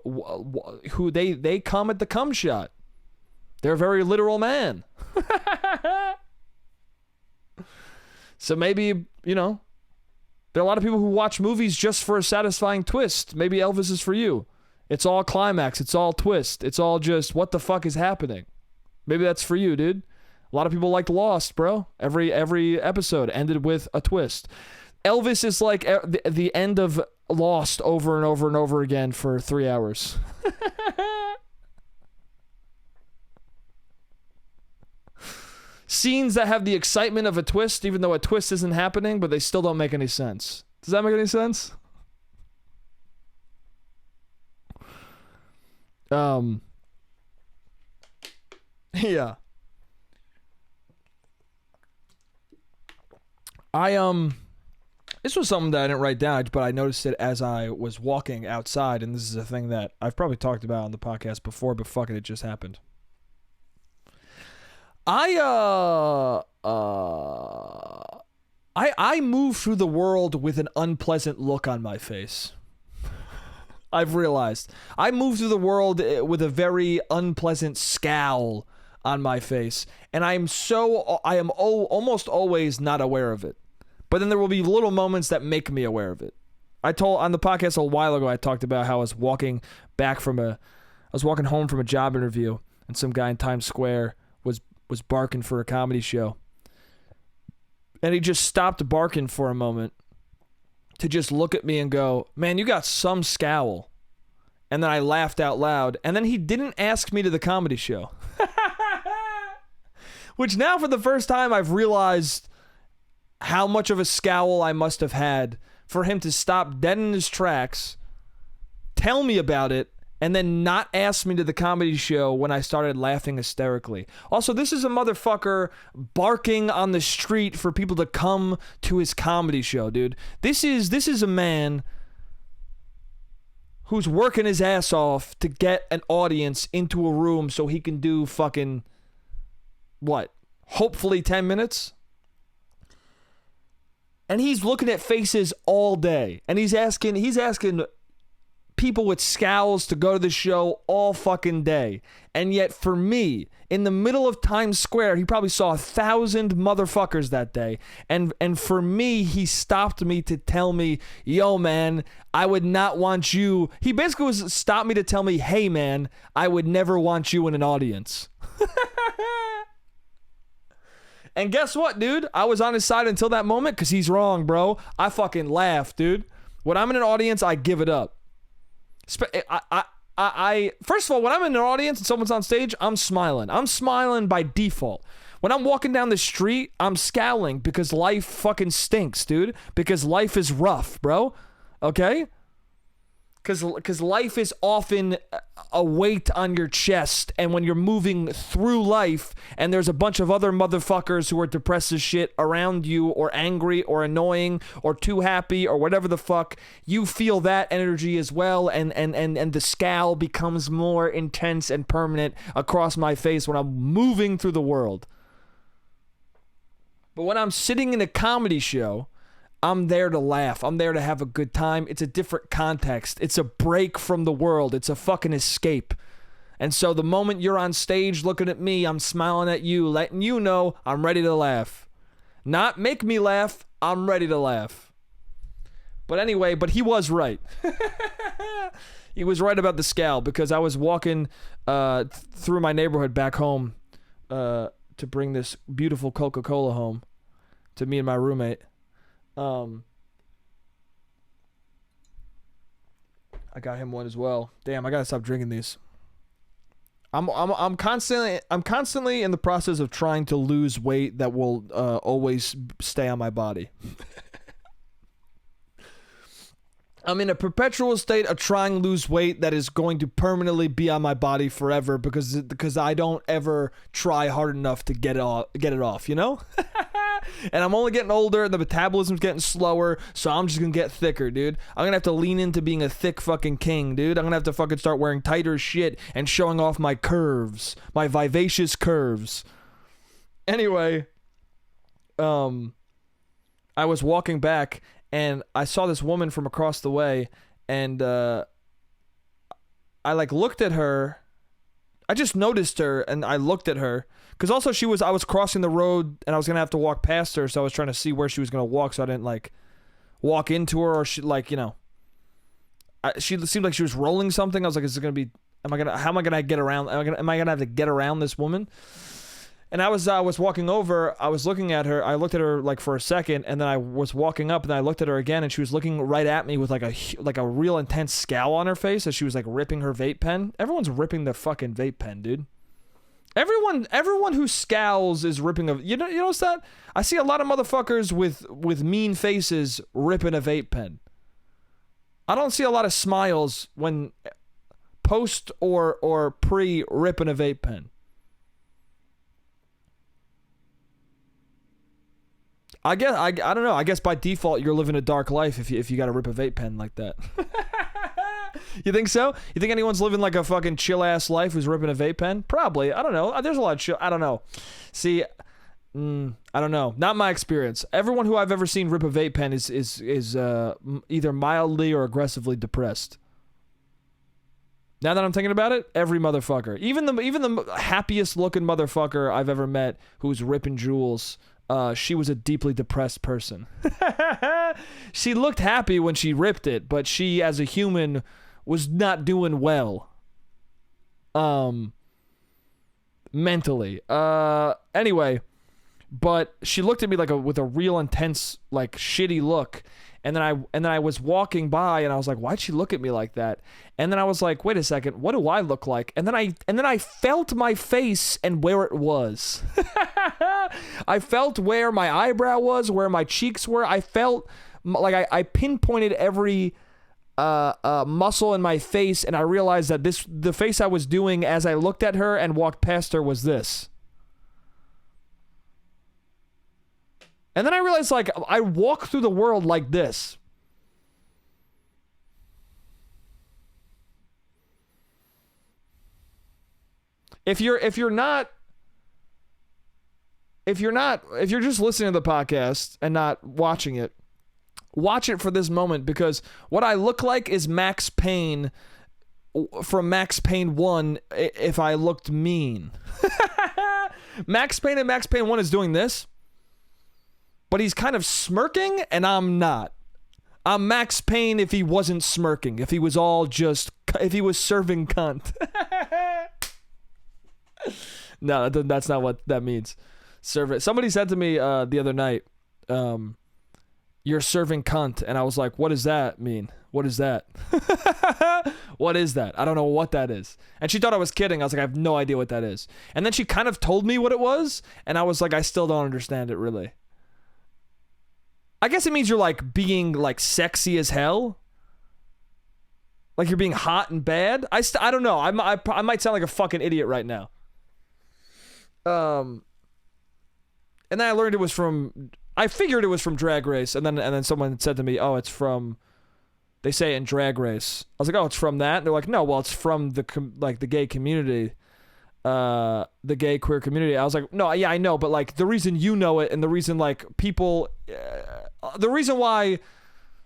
they come at the cum shot. They're a very literal man. So maybe, you know, there are a lot of people who watch movies just for a satisfying twist. Maybe Elvis is for you. It's all climax. It's all twist. It's all just, what the fuck is happening? Maybe that's for you, dude. A lot of people liked Lost, bro. Every episode ended with a twist. Elvis is like the end of Lost over and over and over again for 3 hours. Scenes that have the excitement of a twist, even though a twist isn't happening, but they still don't make any sense. Does that make any sense? Yeah. This was something that I didn't write down, but I noticed it as I was walking outside, and this is a thing that I've probably talked about on the podcast before, but fuck it, it just happened. I move through the world with an unpleasant look on my face. I've realized. I move through the world with a very unpleasant scowl on my face, and I am almost always not aware of it. But then there will be little moments that make me aware of it. On the podcast a while ago, I talked about how I was walking home from a job interview, and some guy in Times Square was barking for a comedy show. And he just stopped barking for a moment to just look at me and go, "Man, you got some scowl." And then I laughed out loud. And then he didn't ask me to the comedy show. Which now for the first time I've realized how much of a scowl I must have had for him to stop dead in his tracks, tell me about it, and then not ask me to the comedy show when I started laughing hysterically. Also, this is a motherfucker barking on the street for people to come to his comedy show, dude. This is a man who's working his ass off to get an audience into a room so he can do fucking, what, hopefully 10 minutes? And he's looking at faces all day. And he's asking people with scowls to go to the show all fucking day. And yet for me, in the middle of Times Square, he probably saw 1,000 motherfuckers that day. And for me, he stopped me to tell me, "Yo, man, I would not want you." He basically stopped me to tell me, "Hey, man, I would never want you in an audience." And guess what, dude? I was on his side until that moment, because he's wrong, bro. I fucking laugh, dude. When I'm in an audience, I give it up. First of all, when I'm in an audience and someone's on stage, I'm smiling. I'm smiling by default. When I'm walking down the street, I'm scowling because life fucking stinks, dude. Because life is rough, bro. Okay? Because life is often a weight on your chest, and when you're moving through life and there's a bunch of other motherfuckers who are depressed as shit around you, or angry or annoying or too happy or whatever the fuck, you feel that energy as well, and the scowl becomes more intense and permanent across my face when I'm moving through the world. But when I'm sitting in a comedy show, I'm there to laugh. I'm there to have a good time. It's a different context. It's a break from the world. It's a fucking escape. And so the moment you're on stage looking at me, I'm smiling at you, letting you know I'm ready to laugh. Not make me laugh. I'm ready to laugh. But anyway, he was right. He was right about the scowl because I was walking through my neighborhood back home to bring this beautiful Coca-Cola home to me and my roommate. I got him one as well. Damn, I gotta stop drinking these. I'm constantly in the process of trying to lose weight that will always stay on my body. I'm in a perpetual state of trying to lose weight that is going to permanently be on my body forever because I don't ever try hard enough to get it off, you know? And I'm only getting older and the metabolism's getting slower, so I'm just gonna get thicker, dude. I'm gonna have to lean into being a thick fucking king, dude. I'm gonna have to fucking start wearing tighter shit and showing off my curves, my vivacious curves. Anyway, I was walking back and I saw this woman from across the way, and I like looked at her. I just noticed her, and I looked at her. Because also I was crossing the road, and I was going to have to walk past her, so I was trying to see where she was going to walk, so I didn't, like, walk into her, or she, like, you know. She seemed like she was rolling something. I was like, is it going to be, how am I going to get around, am I going to have to get around this woman? And I was walking over, I was looking at her, I looked at her, like, for a second, and then I was walking up, and then I looked at her again, and she was looking right at me with, like a real intense scowl on her face as she was, like, ripping her vape pen. Everyone's ripping the fucking vape pen, dude. Everyone who scowls is ripping a... You notice that? I see a lot of motherfuckers with mean faces ripping a vape pen. I don't see a lot of smiles when post or pre ripping a vape pen. I guess I don't know. I guess by default you're living a dark life if you got to rip a vape pen like that. You think so? You think anyone's living like a fucking chill ass life who's ripping a vape pen? Probably. I don't know. There's a lot of chill. I don't know. See, I don't know. Not my experience. Everyone who I've ever seen rip a vape pen is either mildly or aggressively depressed. Now that I'm thinking about it, every motherfucker, even the happiest looking motherfucker I've ever met who's ripping jewels, she was a deeply depressed person. She looked happy when she ripped it, but she as a human was not doing well. Mentally. Anyway, but she looked at me like with a real intense, like, shitty look. And then I was walking by and I was like, why'd she look at me like that? And then I was like, wait a second, what do I look like? And then I felt my face and where it was. I felt where my eyebrow was, where my cheeks were. I felt like I pinpointed every muscle in my face, and I realized that the face I was doing as I looked at her and walked past her was this. And then I realized, like, I walk through the world like this. If you're just listening to the podcast and not watching it, watch it for this moment, because what I look like is Max Payne from Max Payne 1 if I looked mean. Max Payne and Max Payne 1 is doing this, but he's kind of smirking, and I'm not. I'm Max Payne if he wasn't smirking, if he was serving cunt. No, that's not what that means. Somebody said to me the other night, you're serving cunt, and I was like, what does that mean? What is that? What is that? I don't know what that is. And she thought I was kidding. I was like, I have no idea what that is. And then she kind of told me what it was, and I was like, I still don't understand it, really. I guess it means you're, like, being, like, sexy as hell. Like, you're being hot and bad. I don't know. I might sound like a fucking idiot right now. And then I learned it was from... I figured it was from Drag Race, and then someone said to me, oh, it's from... They say it in Drag Race. I was like, oh, it's from that? And they're like, no, well, it's from the gay community. The gay queer community. I was like, no, yeah, I know, but, like, the reason you know it and the reason, like, people... the reason why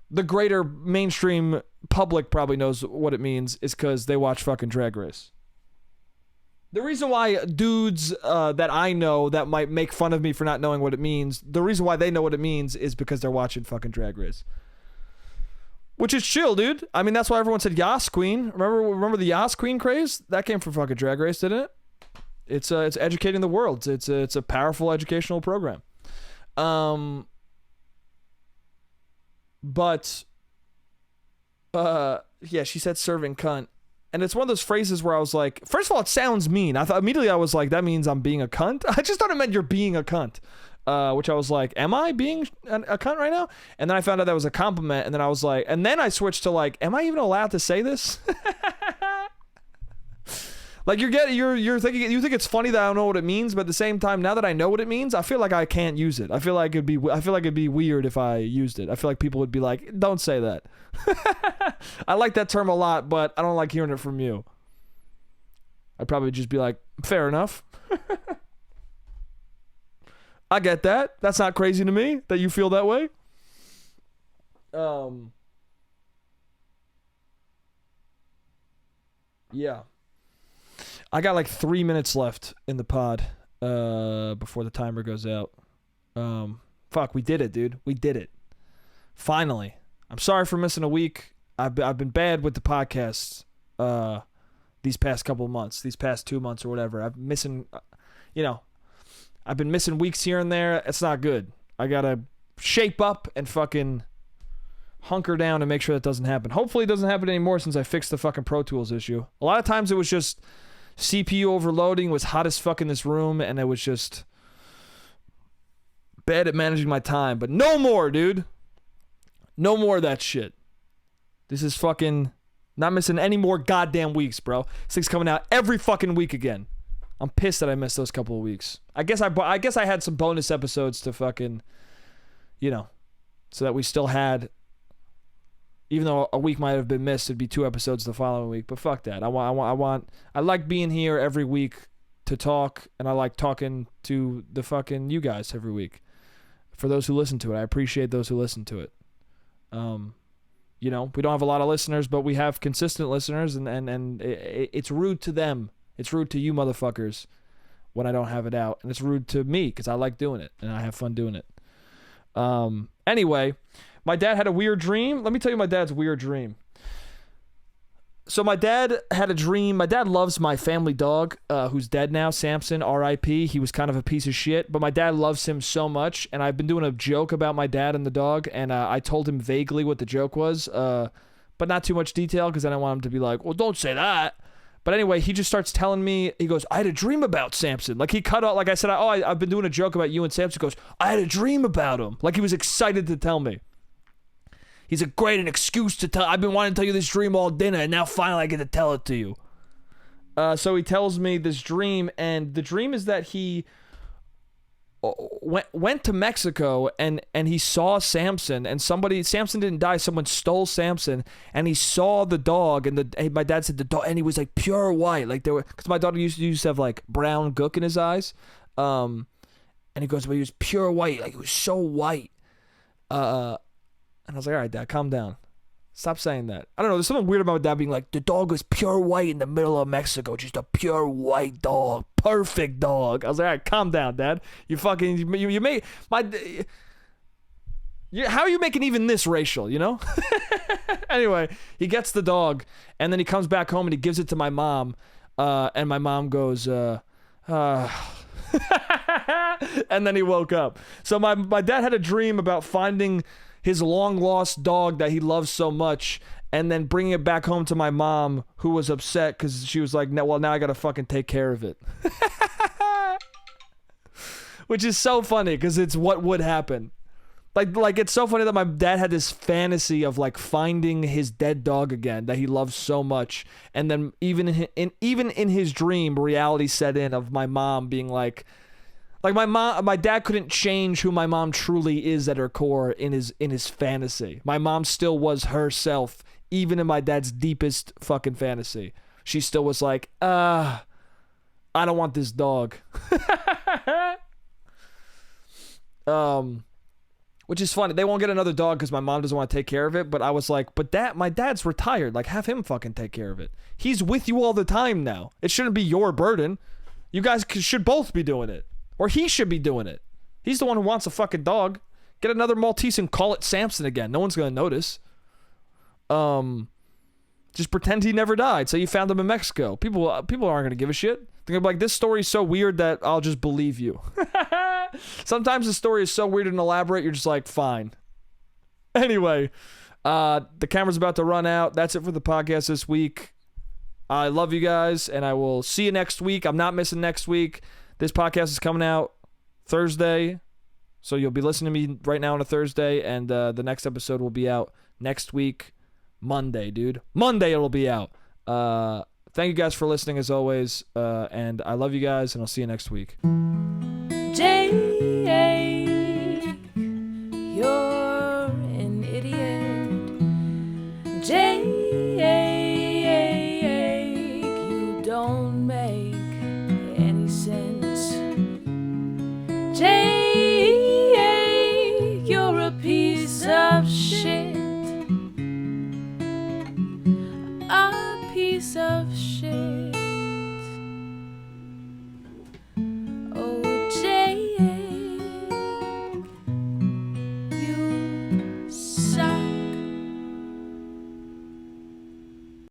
the greater mainstream public probably knows what it means is because they watch fucking Drag Race. The reason why dudes that I know that might make fun of me for not knowing what it means, the reason why they know what it means is because they're watching fucking Drag Race. Which is chill, dude. I mean, that's why everyone said Yas Queen. Remember the Yas Queen craze? That came from fucking Drag Race, didn't it? It's educating the world. It's a powerful educational program. But yeah, she said serving cunt. And it's one of those phrases where I was like, first of all, it sounds mean. Immediately I was like, that means I'm being a cunt. I just thought it meant you're being a cunt. Which I was like, am I being a cunt right now? And then I found out that was a compliment. And then I was like, and then I switched to like, am I even allowed to say this? Like you're thinking, you think it's funny that I don't know what it means, but at the same time, now that I know what it means, I feel like I can't use it. I feel like it'd be weird if I used it. I feel like people would be like, don't say that. I like that term a lot, but I don't like hearing it from you. I'd probably just be like, fair enough. I get that. That's not crazy to me that you feel that way. Yeah. I got like 3 minutes left in the pod before the timer goes out. Fuck, we did it, dude. We did it. Finally. I'm sorry for missing a week. I've been bad with the podcasts these past couple of months, these past 2 months or whatever. I've been missing, I've been missing weeks here and there. It's not good. I gotta shape up and fucking hunker down to make sure that doesn't happen. Hopefully it doesn't happen anymore since I fixed the fucking Pro Tools issue. A lot of times it was just CPU overloading, was hot as fuck in this room, and it was just bad at managing my time. But no more, dude. No more of that shit. This is fucking not missing any more goddamn weeks, bro. This thing's coming out every fucking week again. I'm pissed that I missed those couple of weeks. I guess I had some bonus episodes to fucking, so that we still had, even though a week might have been missed, it'd be 2 episodes the following week. But fuck that. I like being here every week to talk, and I like talking to the fucking you guys every week. For those who listen to it, I appreciate those who listen to it. We don't have a lot of listeners, but we have consistent listeners, and it's rude to them. It's rude to you motherfuckers when I don't have it out. And it's rude to me because I like doing it and I have fun doing it. Anyway, my dad had a weird dream. Let me tell you my dad's weird dream. So my dad had a dream. My dad loves my family dog, who's dead now, Samson, R.I.P. He was kind of a piece of shit, but my dad loves him so much. And I've been doing a joke about my dad and the dog, and I told him vaguely what the joke was, but not too much detail because I didn't want him to be like, well, don't say that. But anyway, he just starts telling me, he goes, I had a dream about Samson. Like he cut off, like I said, I've been doing a joke about you and Samson. He goes, I had a dream about him. Like he was excited to tell me. He's a great an excuse to tell. I've been wanting to tell you this dream all dinner, and now finally I get to tell it to you. So he tells me this dream, and the dream is that he went to Mexico and he saw Samson, and Samson didn't die, someone stole Samson, and he saw the dog, and my dad said the dog, and he was like pure white, like there were, because my dog used to have like brown gook in his eyes, and he goes, but he was pure white, like he was so white, and I was like, all right, Dad, calm down. Stop saying that. I don't know. There's something weird about my dad being like, the dog was pure white in the middle of Mexico. Just a pure white dog. Perfect dog. I was like, all right, calm down, Dad. You fucking, you made, how are you making even this racial, Anyway, he gets the dog, and then he comes back home and he gives it to my mom, and my mom goes, and then he woke up. So my dad had a dream about finding his long-lost dog that he loves so much, and then bringing it back home to my mom, who was upset because she was like, no, well, now I gotta fucking take care of it. Which is so funny, because it's what would happen. Like it's so funny that my dad had this fantasy of like finding his dead dog again that he loves so much, and then even in his dream, reality set in of my mom being like my dad couldn't change who my mom truly is at her core in his fantasy. My mom still was herself, even in my dad's deepest fucking fantasy. She still was like, I don't want this dog. Which is funny. They won't get another dog because my mom doesn't want to take care of it. But I was like, my dad's retired. Like, have him fucking take care of it. He's with you all the time now. It shouldn't be your burden. You guys should both be doing it. Or he should be doing it. He's the one who wants a fucking dog. Get another Maltese and call it Samson again. No one's going to notice. Just pretend he never died. Say you found him in Mexico. People aren't going to give a shit. They're going to be like, this story is so weird that I'll just believe you. Sometimes the story is so weird and elaborate, you're just like, fine. Anyway, the camera's about to run out. That's it for the podcast this week. I love you guys, and I will see you next week. I'm not missing next week. This podcast is coming out Thursday, so you'll be listening to me right now on a Thursday, and the next episode will be out next week, Monday, dude. Monday it'll be out. Thank you guys for listening as always, and I love you guys, and I'll see you next week. Jake, you're an idiot. Jake, you don't make any sense. Jake, you're a piece of shit. A piece of shit.